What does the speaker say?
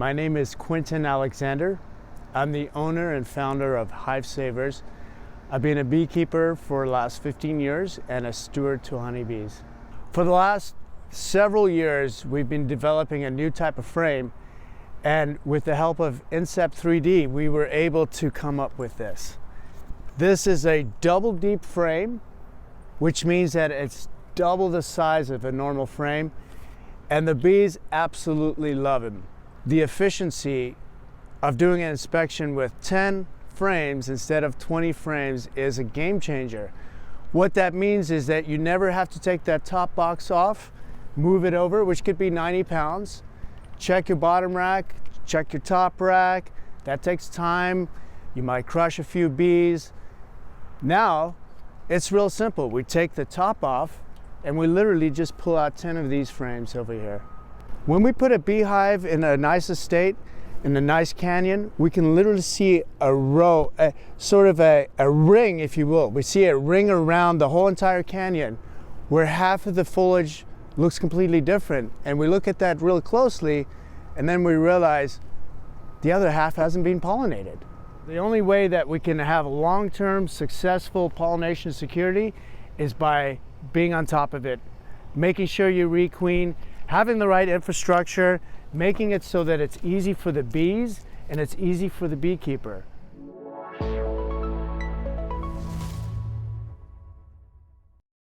My name is Quentin Alexander. I'm the owner and founder of Hive Savers. I've been a beekeeper for the last 15 years and a steward to honeybees. For the last several years, we've been developing a new type of frame, and with the help of Incept 3D, we were able to come up with this. This is a double deep frame, which means that it's double the size of a normal frame, and the bees absolutely love him. The efficiency of doing an inspection with 10 frames instead of 20 frames is a game changer. What that means is that you never have to take that top box off, move it over, which could be 90 pounds, check your bottom rack, check your top rack. That takes time. You might crush a few bees. Now, it's real simple. We take the top off and we literally just pull out 10 of these frames over here. When we put a beehive in a nice estate, in a nice canyon, we can literally see a row, sort of a ring, if you will. We see a ring around the whole entire canyon where half of the foliage looks completely different. And we look at that real closely, and then we realize the other half hasn't been pollinated. The only way that we can have long-term successful pollination security is by being on top of it, making sure you requeen, having the right infrastructure, making it so that it's easy for the bees and it's easy for the beekeeper.